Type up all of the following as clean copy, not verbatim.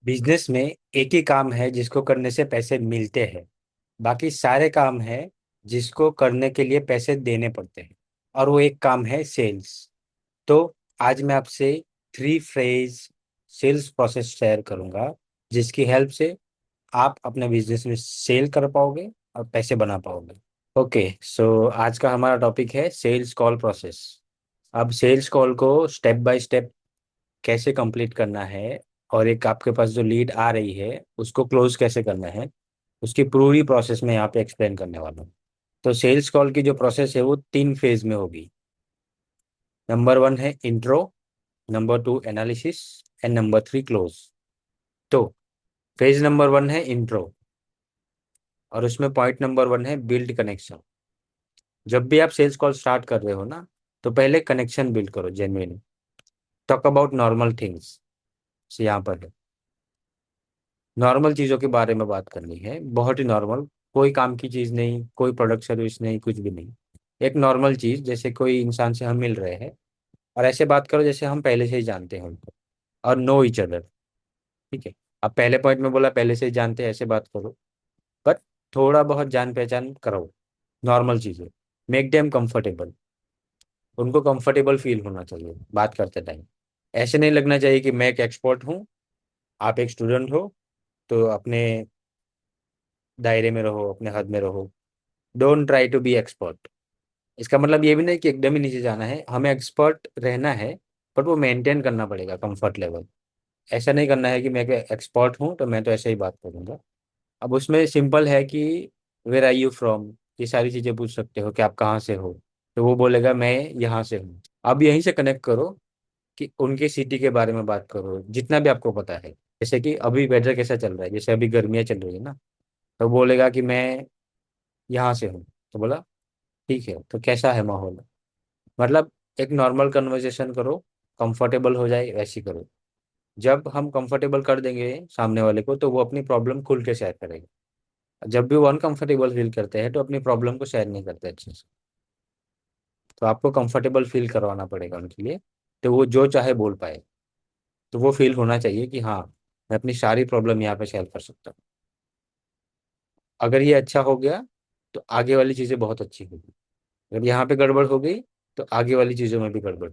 Business में एक ही काम है जिसको करने से पैसे मिलते हैं। बाकी सारे काम है जिसको करने के लिए पैसे देने पड़ते हैं। और वो एक काम है सेल्स। तो आज मैं आपसे 3 फ्रेज सेल्स प्रोसेस शेयर करूंगा, जिसकी हेल्प से आप अपने बिजनेस में सेल कर पाओगे और पैसे बना पाओगे। ओके, सो आज का हमारा टॉपिक है सेल्स कॉल प्रोसेस। अब सेल्स कॉल को स्टेप बाय स्टेप कैसे कंप्लीट करना है, और एक आपके पास जो लीड आ रही है उसको क्लोज कैसे करना है, उसकी पूरी प्रोसेस में यहाँ पे एक्सप्लेन करने वाला हूँ। तो सेल्स कॉल की जो प्रोसेस है वो 3 फेज में होगी। नंबर 1 है intro, number 2 analysis and number 3 close. तो फेज नंबर 1 है इंट्रो, और उसमें पॉइंट नंबर 1 है बिल्ड कनेक्शन। जब भी आप सेल्स कॉल स्टार्ट कर रहे हो ना, तो पहले कनेक्शन बिल्ड करो, genuine talk about normal things. यहाँ पर है नॉर्मल चीज़ों के बारे में बात करनी है, बहुत ही नॉर्मल। कोई काम की चीज़ नहीं, कोई प्रोडक्ट सर्विस नहीं, कुछ भी नहीं। एक नॉर्मल चीज़, जैसे कोई इंसान से हम मिल रहे हैं और ऐसे बात करो जैसे हम पहले से ही जानते हैं उनको, और नो ईच अदर। ठीक है। अब पहले पॉइंट में बोला पहले से ही जानते हैं, ऐसे बात करो। बट थोड़ा बहुत जान पहचान करो, नॉर्मल चीज़ें। मेक देम कंफर्टेबल, उनको कंफर्टेबल फील होना चाहिए बात करते टाइम। ऐसे नहीं लगना चाहिए कि मैं एक एक्सपर्ट हूँ, आप एक स्टूडेंट हो, तो अपने दायरे में रहो, अपने हद में रहो। Don't try to be expert. इसका मतलब ये भी नहीं कि एकदम ही नीचे जाना है, हमें एक्सपर्ट रहना है, बट वो मेंटेन करना पड़ेगा कंफर्ट लेवल। ऐसा नहीं करना है कि मैं एक्सपर्ट हूँ तो मैं तो ऐसे ही बात करूंगा। अब उसमें सिंपल है कि वेयर आर यू फ्रॉम, ये सारी चीज़ें पूछ सकते हो कि आप कहाँ से हो। तो वो बोलेगा मैं यहाँ से हूँ। अब यहीं से कनेक्ट करो कि उनके सिटी के बारे में बात करो जितना भी आपको पता है। जैसे कि अभी वेदर कैसा चल रहा है, जैसे अभी गर्मियाँ चल रही है ना, तो बोलेगा कि मैं यहाँ से हूँ। तो बोला ठीक है, तो कैसा है माहौल। मतलब एक नॉर्मल कन्वर्सेशन करो, कंफर्टेबल हो जाए वैसी करो। जब हम कंफर्टेबल कर देंगे सामने वाले को, तो वो अपनी प्रॉब्लम खुल के शेयर करेगा। जब भी वो अनकंफर्टेबल फील करते हैं तो अपनी प्रॉब्लम को शेयर नहीं करते अच्छे से। तो आपको कंफर्टेबल फील करवाना पड़ेगा उनके लिए, तो वो जो चाहे बोल पाए। तो वो फील होना चाहिए कि हाँ, मैं अपनी सारी प्रॉब्लम यहाँ पे शेयर कर सकता हूँ। अगर ये अच्छा हो गया तो आगे वाली चीज़ें बहुत अच्छी होगी। अगर यहाँ पे गड़बड़ हो गई तो आगे वाली चीज़ों में भी गड़बड़।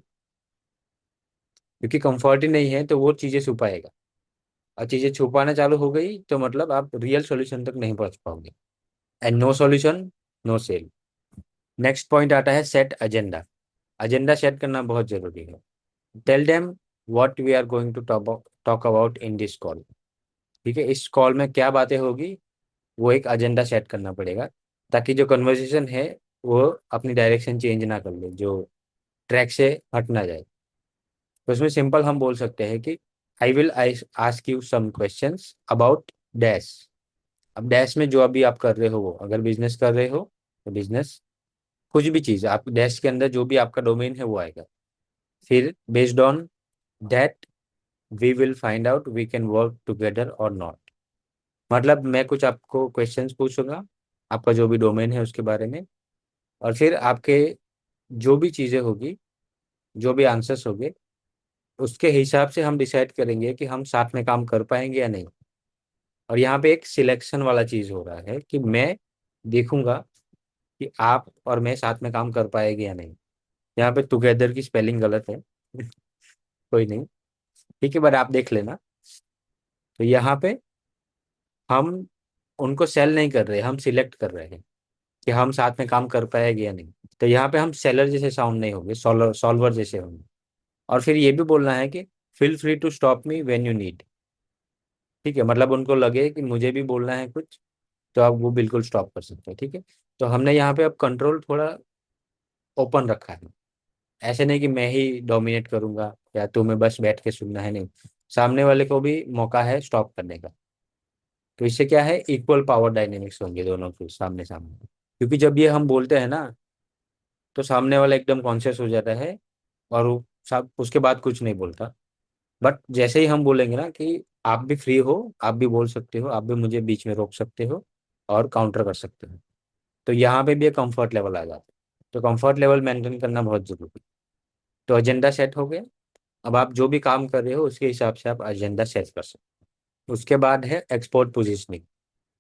क्योंकि कंफर्ट ही नहीं है तो वो चीज़ें छुपाएगा, और चीज़ें छुपाना चालू हो गई तो मतलब आप रियल सॉल्यूशन तक नहीं पहुंच पाओगे। And no solution, no sale. Next point आता है सेट एजेंडा। एजेंडा सेट करना बहुत जरूरी है। Tell them what we are going to talk about in this call. ठीक है, इस कॉल में क्या बातें होगी, वो एक एजेंडा सेट करना पड़ेगा, ताकि जो कन्वर्सेशन है वो अपनी डायरेक्शन चेंज ना कर ले, जो ट्रैक से हट ना जाए। तो उसमें सिंपल हम बोल सकते हैं कि I will ask you some questions about dash. अब डैश में जो अभी आप कर रहे हो, वो अगर बिजनेस कर रहे हो तो बिजनेस, कुछ भी चीज़ आप डैश के अंदर जो भी आपका डोमेन है वो आएगा। फिर based on that we will find out we can work together और नॉट। मतलब मैं कुछ आपको क्वेश्चंस पूछूंगा, आपका जो भी डोमेन है उसके बारे में, और फिर आपके जो भी चीज़ें होगी, जो भी आंसर्स होंगे, उसके हिसाब से हम डिसाइड करेंगे कि हम साथ में काम कर पाएंगे या नहीं। और यहाँ पे एक सिलेक्शन वाला चीज़ हो रहा है कि मैं देखूंगा कि आप और मैं साथ में काम कर पाएंगे या नहीं। यहाँ पे टुगेदर की स्पेलिंग गलत है। कोई नहीं, ठीक है, बट आप देख लेना। तो यहाँ पे हम उनको सेल नहीं कर रहे, हम सिलेक्ट कर रहे हैं कि हम साथ में काम कर पाएंगे या नहीं। तो यहाँ पे हम सेलर जैसे साउंड नहीं होंगे, सॉल्वर जैसे होंगे। और फिर ये भी बोलना है कि feel free to stop me when you need. ठीक है, मतलब उनको लगे कि मुझे भी बोलना है कुछ, तो आप वो बिल्कुल स्टॉप कर सकते हैं। ठीक है। तो हमने यहाँ पे अब कंट्रोल थोड़ा ओपन रखा है। ऐसे नहीं कि मैं ही डोमिनेट करूंगा या तुम्हें बस बैठ के सुनना है, नहीं। सामने वाले को भी मौका है स्टॉप करने का। तो इससे क्या है, इक्वल पावर डायनेमिक्स होंगे दोनों के सामने सामने। क्योंकि जब ये हम बोलते हैं ना, तो सामने वाला एकदम कॉन्शियस हो जाता है, और वो सब उसके बाद कुछ नहीं बोलता। बट जैसे ही हम बोलेंगे ना कि आप भी फ्री हो, आप भी बोल सकते हो, आप भी मुझे बीच में रोक सकते हो और काउंटर कर सकते हो, तो यहाँ पे भी एक कंफर्ट लेवल आ जाता है। तो कंफर्ट लेवल मेंटेन करना बहुत जरूरी है। तो एजेंडा सेट हो गया। अब आप जो भी काम कर रहे हो उसके हिसाब से आप एजेंडा सेट कर सकते हो। उसके बाद है एक्सपोर्ट पोजीशनिंग।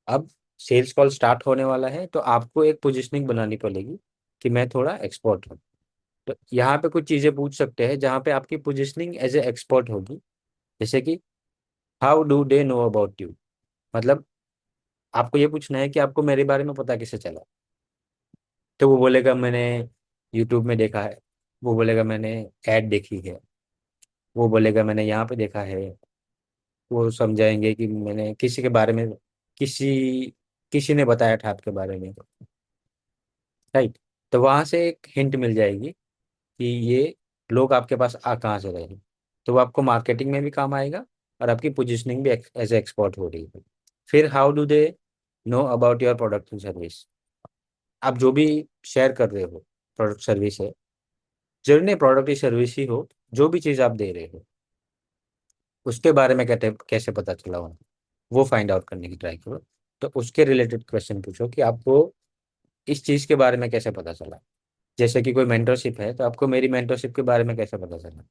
अब सेल्स कॉल स्टार्ट होने वाला है तो आपको एक पोजीशनिंग बनानी पड़ेगी कि मैं थोड़ा एक्सपर्ट हूँ। तो यहाँ पे कुछ चीज़ें पूछ सकते हैं जहाँ पे आपकी पोजीशनिंग एज ए एक्सपर्ट होगी। जैसे कि how do they know about you, मतलब आपको ये पूछना है कि आपको मेरे बारे में पता कैसे चला। तो वो बोलेगा मैंने यूट्यूब में देखा है, वो बोलेगा मैंने ऐड देखी है, वो बोलेगा मैंने यहाँ पे देखा है। वो समझाएंगे कि मैंने किसी के बारे में, किसी किसी ने बताया था आपके बारे में, राइट। तो वहां से एक हिंट मिल जाएगी कि ये लोग आपके पास आ कहाँ से रहे हैं। तो वो आपको मार्केटिंग में भी काम आएगा और आपकी पोजीशनिंग भी एज एक्सपर्ट हो रही है। फिर how do they know about your product and service. आप जो भी शेयर कर रहे हो, प्रोडक्ट सर्विस है, जरूरी नहीं प्रोडक्ट या सर्विस ही हो, जो भी चीज़ आप दे रहे हो उसके बारे में कैसे कैसे पता चला हो, वो फाइंड आउट करने की ट्राई करो। तो उसके रिलेटेड क्वेश्चन पूछो कि आपको इस चीज़ के बारे में कैसे पता चला। जैसे कि कोई मेंटरशिप है तो आपको मेरी मेंटरशिप के बारे में कैसे पता चला।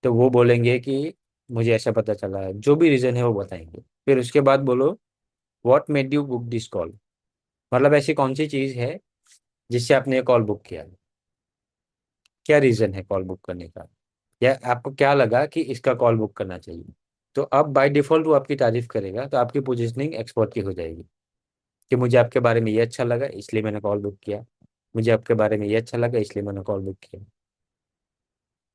तो वो बोलेंगे कि मुझे ऐसा पता चला है, जो भी रीज़न है वो बताएंगे। फिर उसके बाद बोलो what made you book this call, मतलब ऐसी कौन सी चीज़ है जिससे आपने ये कॉल बुक किया, क्या रीज़न है कॉल बुक करने का, या आपको क्या लगा कि इसका कॉल बुक करना चाहिए। तो अब बाय डिफॉल्ट वो आपकी तारीफ करेगा तो आपकी पोजीशनिंग एक्सपर्ट की हो जाएगी कि मुझे आपके बारे में ये अच्छा लगा इसलिए मैंने कॉल बुक किया, मुझे आपके बारे में ये अच्छा लगा इसलिए मैंने कॉल बुक किया,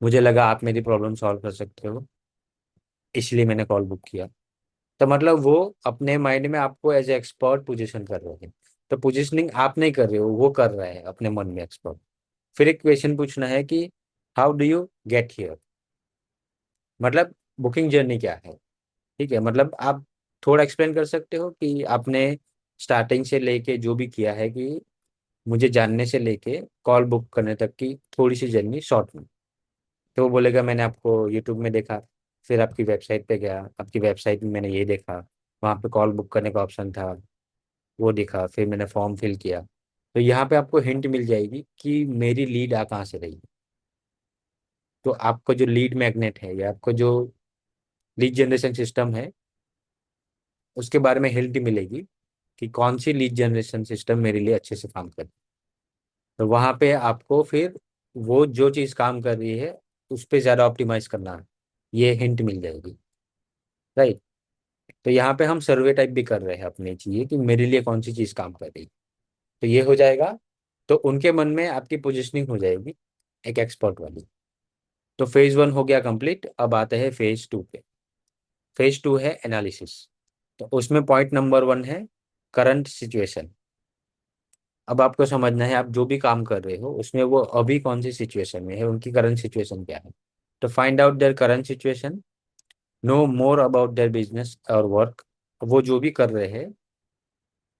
मुझे लगा आप मेरी प्रॉब्लम सॉल्व कर सकते हो इसलिए मैंने कॉल बुक किया। तो मतलब वो अपने माइंड में आपको एज ए एक्सपर्ट पोजीशन कर रहे हैं। तो पोजीशनिंग आप नहीं कर रहे हो, वो कर रहा है अपने मन में एक्सपर्ट। फिर एक क्वेश्चन पूछना है कि how do you get here, मतलब बुकिंग जर्नी क्या है। ठीक है, मतलब आप थोड़ा एक्सप्लेन कर सकते हो कि आपने स्टार्टिंग से लेके जो भी किया है, कि मुझे जानने से लेके कॉल बुक करने तक की थोड़ी सी जर्नी शॉर्ट में। तो वो बोलेगा मैंने आपको यूट्यूब में देखा, फिर आपकी वेबसाइट पे गया, आपकी वेबसाइट में मैंने ये देखा, वहाँ पे कॉल बुक करने का ऑप्शन था, वो देखा, फिर मैंने फॉर्म फिल किया। तो यहाँ पे आपको हिंट मिल जाएगी कि मेरी लीड आ कहाँ से रही। तो आपको जो लीड मैग्नेट है या आपको जो लीड जनरेशन सिस्टम है उसके बारे में हिंट मिलेगी कि कौन सी लीड जनरेशन सिस्टम मेरे लिए अच्छे से काम करे। तो वहाँ पे आपको फिर वो जो चीज़ काम कर रही है उस पर ज़्यादा ऑप्टिमाइज करना है, ये हिंट मिल जाएगी, राइट। तो यहाँ पे हम सर्वे टाइप भी कर रहे हैं अपनी चाहिए कि मेरे लिए कौन सी चीज़ काम कर रही है। तो ये हो जाएगा। तो उनके मन में आपकी पोजिशनिंग हो जाएगी एक एक्सपर्ट वाली। तो फेज वन हो गया कंप्लीट, अब आते हैं फेज टू पे। फेज टू है एनालिसिस। तो उसमें पॉइंट नंबर वन है करंट सिचुएशन। अब आपको समझना है आप जो भी काम कर रहे हो उसमें वो अभी कौन सी सिचुएशन में है, उनकी करंट सिचुएशन क्या है। तो find out their current situation, know more about their business और वर्क। वो जो भी कर रहे हैं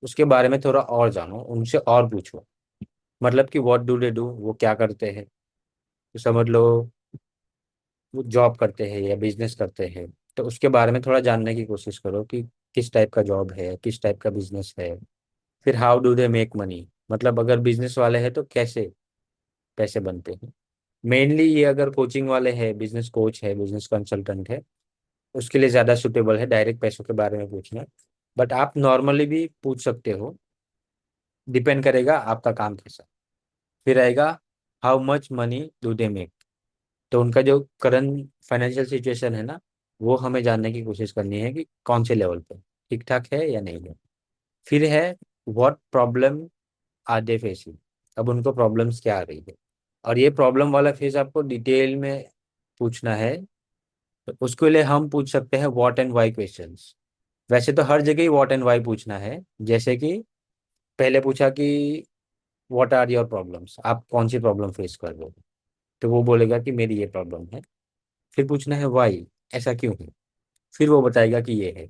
उसके बारे में थोड़ा और जानो, उनसे और पूछो। मतलब कि व्हाट डू दे डू, वो क्या करते हैं। तो समझ लो वो जॉब करते हैं या बिजनेस करते हैं, तो उसके बारे में थोड़ा जानने की कोशिश करो कि किस टाइप का जॉब है, किस टाइप का बिजनेस है। फिर how do they make money, मतलब अगर बिजनेस वाले हैं तो कैसे पैसे बनते हैं। मेनली ये अगर कोचिंग वाले हैं, बिजनेस कोच है, बिजनेस कंसल्टेंट है, उसके लिए ज़्यादा सुटेबल है डायरेक्ट पैसों के बारे में पूछना। बट आप नॉर्मली भी पूछ सकते हो, डिपेंड करेगा आपका काम कैसा। फिर आएगा how much money do they make. तो उनका जो करंट फाइनेंशियल सिचुएशन है ना, वो हमें जानने की कोशिश करनी है कि कौन से लेवल पे ठीक ठाक है या नहीं है। फिर है what problem are they facing, अब उनको प्रॉब्लम्स क्या आ रही है। और ये प्रॉब्लम वाला फेज आपको डिटेल में पूछना है। तो उसके लिए हम पूछ सकते हैं व्हाट एंड वाई क्वेश्चंस। वैसे तो हर जगह ही व्हाट एंड वाई पूछना है। जैसे कि पहले पूछा कि व्हाट आर योर प्रॉब्लम्स, आप कौन सी प्रॉब्लम फेस कर रहे हो। तो वो बोलेगा कि मेरी ये प्रॉब्लम है। फिर पूछना है वाई, ऐसा क्यों है। फिर वो बताएगा कि ये है।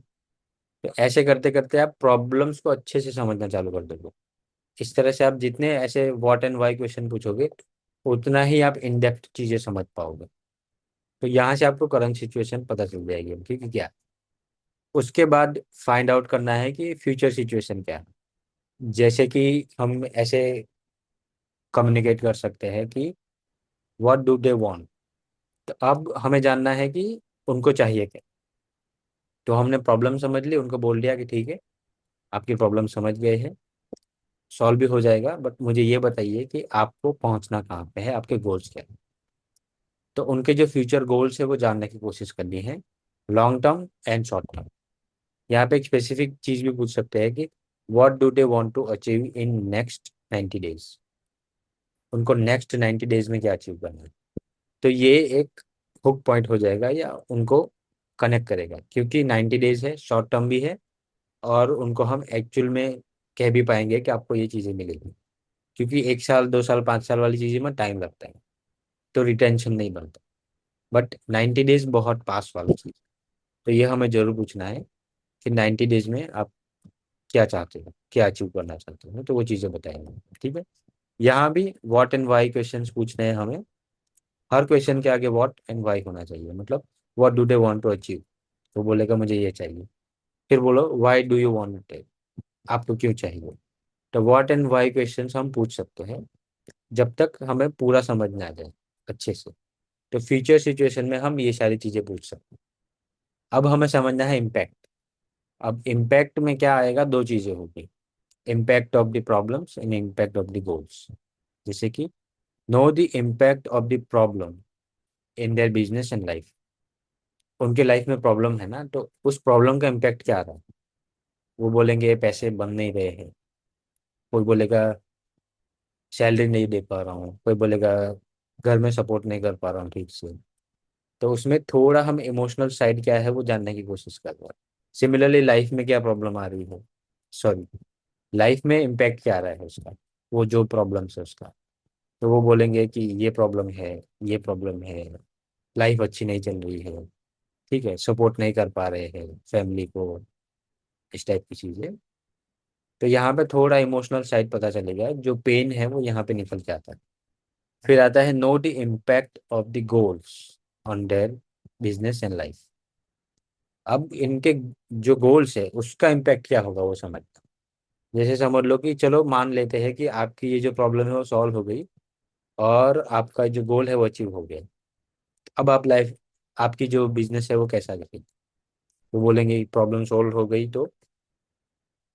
तो ऐसे करते करते आप प्रॉब्लम्स को अच्छे से समझना चालू कर दोगे। इस तरह से आप जितने ऐसे व्हाट एंड वाई क्वेश्चन पूछोगे उतना ही आप इन डेप्थ चीजें समझ पाओगे। तो यहाँ से आपको करंट सिचुएशन पता चल जाएगी अब, ठीक है क्या। उसके बाद फाइंड आउट करना है कि फ्यूचर सिचुएशन क्या है। जैसे कि हम ऐसे कम्युनिकेट कर सकते हैं कि व्हाट डू दे वांट। तो अब हमें जानना है कि उनको चाहिए क्या। तो हमने प्रॉब्लम समझ ली, उनको बोल दिया कि ठीक है, आपकी प्रॉब्लम समझ गए हैं, सॉल्व भी हो जाएगा, बट मुझे ये बताइए कि आपको पहुंचना कहाँ पे है, आपके गोल्स क्या है। तो उनके जो फ्यूचर गोल्स है वो जानने की कोशिश करनी है, long term and short term. यहाँ पे एक स्पेसिफिक चीज भी पूछ सकते हैं कि what do they want to achieve in next 90 days. उनको नेक्स्ट 90 डेज में क्या अचीव करना है। तो ये एक हुक पॉइंट हो जाएगा या उनको कनेक्ट करेगा, क्योंकि 90 डेज है, शॉर्ट टर्म भी है, और उनको हम एक्चुअल में कह भी पाएंगे कि आपको ये चीज़ें मिलेगी। क्योंकि 1 साल 2 साल 5 साल वाली चीज़ें में टाइम लगता है, तो रिटेंशन नहीं बनता। बट 90 डेज बहुत पास वाली चीज़। तो ये हमें जरूर पूछना है कि 90 डेज में आप क्या चाहते हो, क्या अचीव करना चाहते हो, तो वो चीज़ें बताएंगे। ठीक है। यहाँ भी व्हाट एंड वाई क्वेश्चंस पूछने हैं हमें। हर क्वेश्चन के आगे व्हाट एंड वाई होना चाहिए, मतलब what do they want to achieve, तो बोलेगा मुझे ये चाहिए। फिर बोलो why do you want it, आपको क्यों चाहिए। तो व्हाट एंड वाई क्वेश्चंस हम पूछ सकते हैं जब तक हमें पूरा समझ में आ जाए अच्छे से। तो फ्यूचर सिचुएशन में हम ये सारी चीजें पूछ सकते हैं। अब हमें समझना है इम्पैक्ट। अब इम्पैक्ट में क्या आएगा, दो चीजें होगी, impact of the problems and impact of the goals. जैसे कि know the impact of the problem in their business and life. उनके लाइफ में प्रॉब्लम है ना, तो उस प्रॉब्लम का इम्पैक्ट क्या आ रहा है। वो बोलेंगे पैसे बन नहीं रहे हैं, कोई बोलेगा सैलरी नहीं दे पा रहा हूँ, कोई बोलेगा घर में सपोर्ट नहीं कर पा रहा हूँ ठीक से। तो उसमें थोड़ा हम इमोशनल साइड क्या है वो जानने की कोशिश कर रहे हैं। सिमिलरली लाइफ में क्या प्रॉब्लम आ रही है, सॉरी, लाइफ में इम्पैक्ट क्या आ रहा है उसका, वो जो प्रॉब्लम है उसका। तो वो बोलेंगे कि ये प्रॉब्लम है, ये प्रॉब्लम है, लाइफ अच्छी नहीं चल रही है, ठीक है, सपोर्ट नहीं कर पा रहे हैं फैमिली को, इस टाइप की चीजें। तो यहाँ पे थोड़ा इमोशनल साइड पता चलेगा, जो पेन है वो यहाँ पे निकल के आता है। फिर आता है know the impact of the goals on their business and life. अब इनके जो गोल्स है उसका इम्पैक्ट क्या होगा वो समझना। जैसे समझ लो कि चलो मान लेते हैं कि आपकी ये जो प्रॉब्लम है वो सॉल्व हो गई, और आपका जो गोल है वो अचीव हो गया। अब आप लाइफ, आपकी जो बिजनेस है वो कैसा दिखेगी। तो बोलेंगे प्रॉब्लम सॉल्व हो गई तो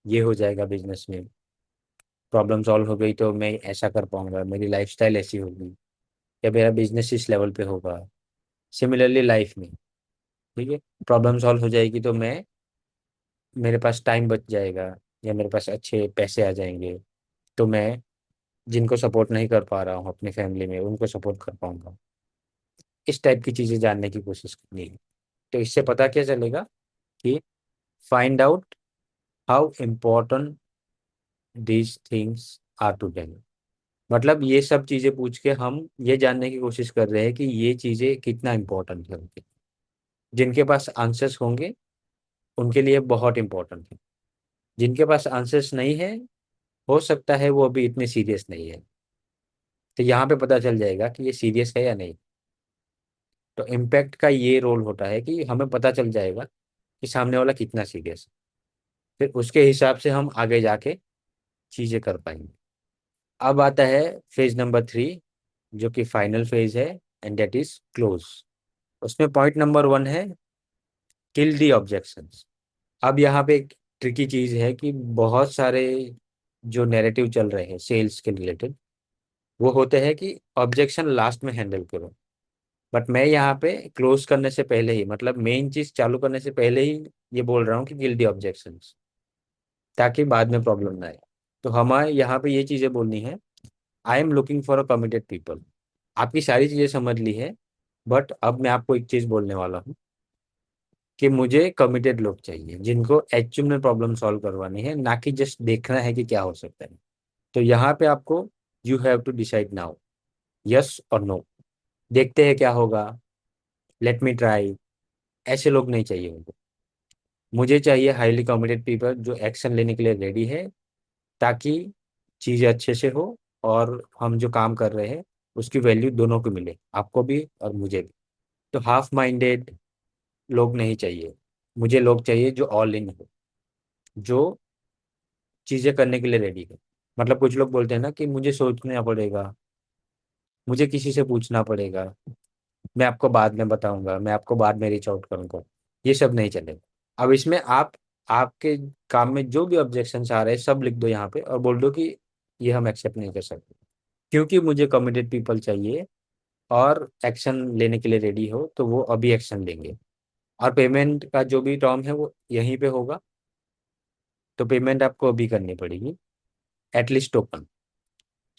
ये हो जाएगा बिजनेस में, प्रॉब्लम सॉल्व हो गई तो मैं ऐसा कर पाऊंगा, मेरी लाइफस्टाइल ऐसी होगी, या मेरा बिजनेस इस लेवल पे होगा। सिमिलरली लाइफ में, ठीक है, प्रॉब्लम सॉल्व हो जाएगी तो मैं, मेरे पास टाइम बच जाएगा, या मेरे पास अच्छे पैसे आ जाएंगे, तो मैं जिनको सपोर्ट नहीं कर पा रहा हूँ अपनी फैमिली में उनको सपोर्ट कर पाऊंगा। इस टाइप की चीज़ें जानने की कोशिश करनी है। तो इससे पता क्या चलेगा कि find out how important these things are to them. मतलब ये सब चीज़ें पूछ के हम ये जानने की कोशिश कर रहे हैं कि ये चीज़ें कितना इम्पोर्टेंट है उनके। जिनके पास आंसर्स होंगे उनके लिए बहुत इंपॉर्टेंट है, जिनके पास आंसर्स नहीं है हो सकता है वो अभी इतने सीरियस नहीं है। तो यहाँ पे पता चल जाएगा कि ये सीरियस है या नहीं। तो इम्पैक्ट का ये रोल होता है कि हमें पता चल जाएगा कि सामने वाला कितना सीरियस है, फिर उसके हिसाब से हम आगे जाके चीज़ें कर पाएंगे। अब आता है फेज नंबर 3, जो कि फाइनल फेज है, एंड दैट इज क्लोज। उसमें पॉइंट नंबर 1 है किल दी ऑब्जेक्शंस। अब यहाँ पे एक ट्रिकी चीज़ है कि बहुत सारे जो नैरेटिव चल रहे हैं सेल्स के रिलेटेड, वो होते हैं कि ऑब्जेक्शन लास्ट में हैंडल करो। बट मैं यहाँ पे क्लोज करने से पहले ही, मतलब मेन चीज चालू करने से पहले ही ये बोल रहा हूँ कि किल दी ऑब्जेक्शंस, ताकि बाद में प्रॉब्लम ना आए। तो हमें यहाँ पे ये चीजें बोलनी है, I am looking for a committed people. आपकी सारी चीजें समझ ली है, बट अब मैं आपको एक चीज बोलने वाला हूँ कि मुझे कमिटेड लोग चाहिए जिनको एक्चुअल में प्रॉब्लम सॉल्व करवानी है, ना कि जस्ट देखना है कि क्या हो सकता है। तो यहाँ पे आपको you have to decide now, yes और नो, देखते हैं क्या होगा, लेट मी ट्राई, ऐसे लोग नहीं चाहिए मुझे। मुझे चाहिए हाईली कमिटेड पीपल जो एक्शन लेने के लिए रेडी है, ताकि चीज़ें अच्छे से हो, और हम जो काम कर रहे हैं उसकी वैल्यू दोनों को मिले, आपको भी और मुझे भी। तो हाफ माइंडेड लोग नहीं चाहिए, मुझे लोग चाहिए जो ऑल इन हो, जो चीज़ें करने के लिए रेडी है। मतलब कुछ लोग बोलते हैं ना कि मुझे सोचना पड़ेगा, मुझे किसी से पूछना पड़ेगा, मैं आपको बाद में बताऊंगा, मैं आपको बाद में रीच आउट करूंगा। ये सब नहीं चलेगा। अब इसमें आप आपके काम में जो भी ऑब्जेक्शन आ रहे हैं सब लिख दो यहाँ पे और बोल दो कि ये हम एक्सेप्ट नहीं कर सकते, क्योंकि मुझे कमिटेड पीपल चाहिए और एक्शन लेने के लिए रेडी हो, तो वो अभी एक्शन लेंगे। और पेमेंट का जो भी टर्म है वो यहीं पे होगा, तो पेमेंट आपको अभी करनी पड़ेगी। एटलीस्ट टोकन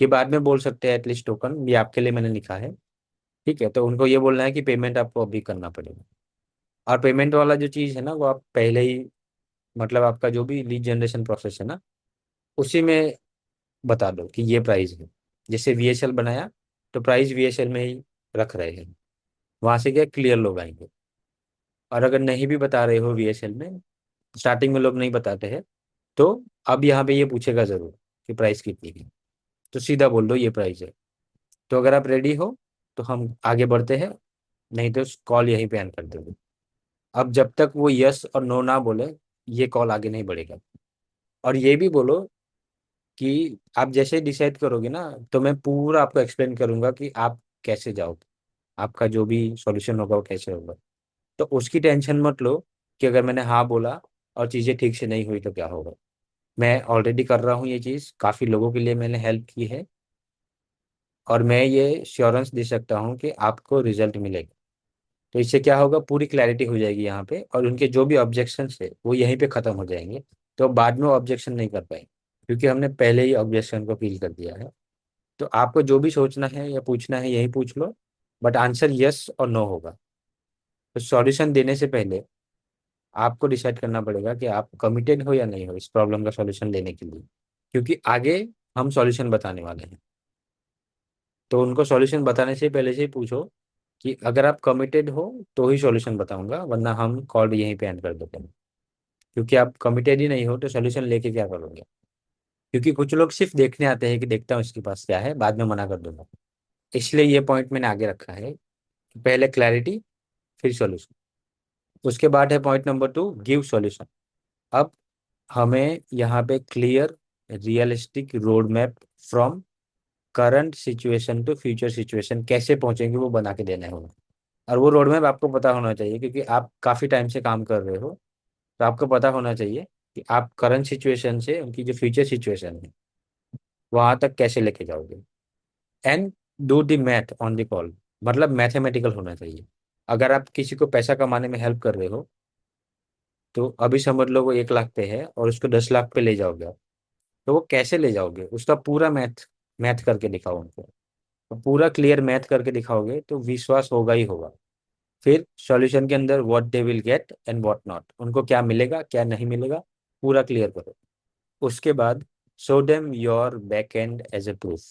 के बाद में बोल सकते हैं, एटलीस्ट टोकन ये आपके लिए मैंने लिखा है, ठीक है। तो उनको ये बोलना है कि पेमेंट आपको अभी करना पड़ेगा। और पेमेंट वाला जो चीज़ है ना वो आप पहले ही, मतलब आपका जो भी लीड जनरेशन प्रोसेस है ना उसी में बता दो कि ये प्राइस है। जैसे वीएसएल बनाया तो प्राइस वीएसएल में ही रख रहे हैं, वहां से क्या क्लियर लोग आएंगे। और अगर नहीं भी बता रहे हो वीएसएल में, स्टार्टिंग में लोग नहीं बताते हैं, तो अब यहाँ पे ये पूछेगा जरूर कि प्राइस कितनी है, तो सीधा बोल दो ये प्राइस है। तो अगर आप रेडी हो तो हम आगे बढ़ते हैं, नहीं तो कॉल यहीं पे एंड कर दोगे। अब जब तक वो यस और नो ना बोले ये कॉल आगे नहीं बढ़ेगा। और ये भी बोलो कि आप जैसे डिसाइड करोगे ना तो मैं पूरा आपको एक्सप्लेन करूंगा कि आप कैसे जाओगे, आपका जो भी सॉल्यूशन होगा वो कैसे होगा। तो उसकी टेंशन मत लो कि अगर मैंने हाँ बोला और चीज़ें ठीक से नहीं हुई तो क्या होगा। मैं ऑलरेडी कर रहा हूँ ये चीज़, काफ़ी लोगों के लिए मैंने हेल्प की है, और मैं ये श्योरेंस दे सकता हूँ कि आपको रिजल्ट मिलेगा। तो इससे क्या होगा, पूरी क्लैरिटी हो जाएगी यहाँ पे, और उनके जो भी ऑब्जेक्शंस है वो यहीं पे ख़त्म हो जाएंगे। तो बाद में ऑब्जेक्शन नहीं कर पाएंगे, क्योंकि हमने पहले ही ऑब्जेक्शन को फील कर दिया है। तो आपको जो भी सोचना है या पूछना है यही पूछ लो, बट आंसर यस और नो होगा। तो सॉल्यूशन देने से पहले आपको डिसाइड करना पड़ेगा कि आप कमिटेड हो या नहीं हो इस प्रॉब्लम का सॉल्यूशन लेने के लिए, क्योंकि आगे हम सॉल्यूशन बताने वाले हैं। तो उनको सॉल्यूशन बताने से पहले से ही पूछो कि अगर आप कमिटेड हो तो ही सॉल्यूशन बताऊंगा, वरना हम कॉल यहीं पे एंड कर देते हैं। क्योंकि आप कमिटेड ही नहीं हो तो सॉल्यूशन लेके क्या करोगे। क्योंकि कुछ लोग सिर्फ देखने आते हैं कि देखता हूँ इसके पास क्या है, बाद में मना कर दूंगा। इसलिए ये पॉइंट मैंने आगे रखा है कि पहले क्लैरिटी फिर सॉल्यूशन। उसके बाद है पॉइंट नंबर 2, गिव सॉल्यूशन। अब हमें यहाँ पे clear realistic road map from current situation to future situation कैसे पहुंचेंगे वो बना के देना है। और वो रोड मैप आपको पता होना चाहिए, क्योंकि आप काफ़ी टाइम से काम कर रहे हो, तो आपको पता होना चाहिए कि आप करंट सिचुएशन से उनकी जो फ्यूचर सिचुएशन है वहां तक कैसे लेके जाओगे। And do the math on the call, मतलब मैथमेटिकल होना चाहिए। अगर आप किसी को पैसा कमाने में हेल्प कर रहे हो, तो अभी समझ लो वो 1 लाख पे है और उसको 10 लाख पे ले जाओगे आप, तो वो कैसे ले जाओगे उसका पूरा मैथ मैथ करके दिखाओ उनको। तो पूरा क्लियर मैथ करके दिखाओगे तो विश्वास होगा ही होगा। फिर सॉल्यूशन के अंदर what they will get and what not, उनको क्या मिलेगा क्या नहीं मिलेगा पूरा क्लियर करो। उसके बाद show them your back end as a proof.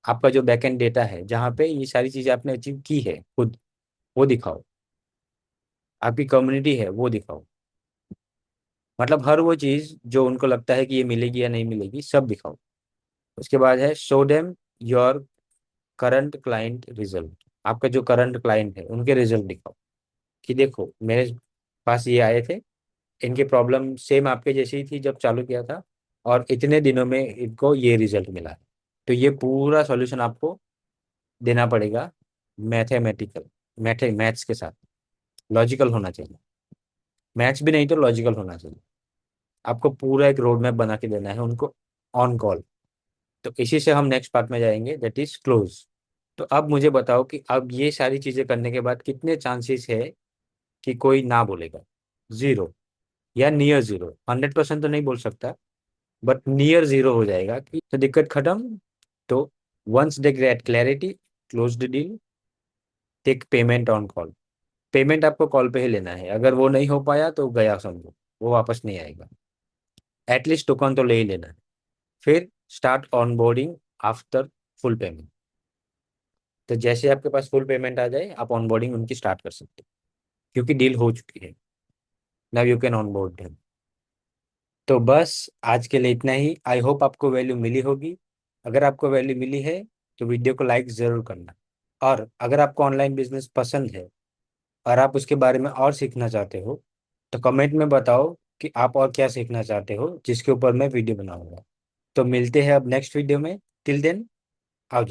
आपका जो बैक एंड डेटा है जहाँ पे ये सारी चीजें आपने अचीव की है खुद, वो दिखाओ। आपकी कम्युनिटी है वो दिखाओ। मतलब हर वो चीज जो उनको लगता है कि ये मिलेगी या नहीं मिलेगी सब दिखाओ। उसके बाद है show them your current client result. आपका जो करंट क्लाइंट है उनके रिजल्ट दिखाओ कि देखो मेरे पास ये आए थे, इनकी प्रॉब्लम सेम आपके जैसी ही थी जब चालू किया था, और इतने दिनों में इनको ये रिजल्ट मिला है। तो ये पूरा सॉल्यूशन आपको देना पड़ेगा मैथमेटिकल, मैथ्स के साथ। लॉजिकल होना चाहिए, मैथ्स भी नहीं तो लॉजिकल होना चाहिए। आपको पूरा एक रोड मैप बना के देना है उनको ऑन कॉल। तो इसी से हम नेक्स्ट पार्ट में जाएंगे, दैट इज क्लोज। तो अब मुझे बताओ कि अब ये सारी चीजें करने के बाद कितने चांसेस है कि कोई ना बोलेगा। जीरो या नियर जीरो, 100% तो नहीं बोल सकता, बट नियर जीरो हो जाएगा कि तो दिक्कत खत्म। तो once they get clarity, close the deal, take payment on call. Payment आपको कॉल पे ही लेना है, अगर वो नहीं हो पाया तो गया समझो, वो वापस नहीं आएगा। एटलीस्ट टोकन तो ले ही लेना है। फिर start on boarding after full payment. तो जैसे आपके पास फुल पेमेंट आ जाए आप ऑन बोर्डिंग उनकी स्टार्ट कर सकते हो, क्योंकि डील हो चुकी है। Now you can on board. तो बस आज के लिए इतना ही। आई होप आपको वैल्यू मिली होगी। अगर आपको वैल्यू मिली है तो वीडियो को लाइक ज़रूर करना। और अगर आपको ऑनलाइन बिजनेस पसंद है और आप उसके बारे में और सीखना चाहते हो, तो कमेंट में बताओ कि आप और क्या सीखना चाहते हो जिसके ऊपर मैं वीडियो बनाऊंगा। तो मिलते हैं अब नेक्स्ट वीडियो में। टिल देन, आओ।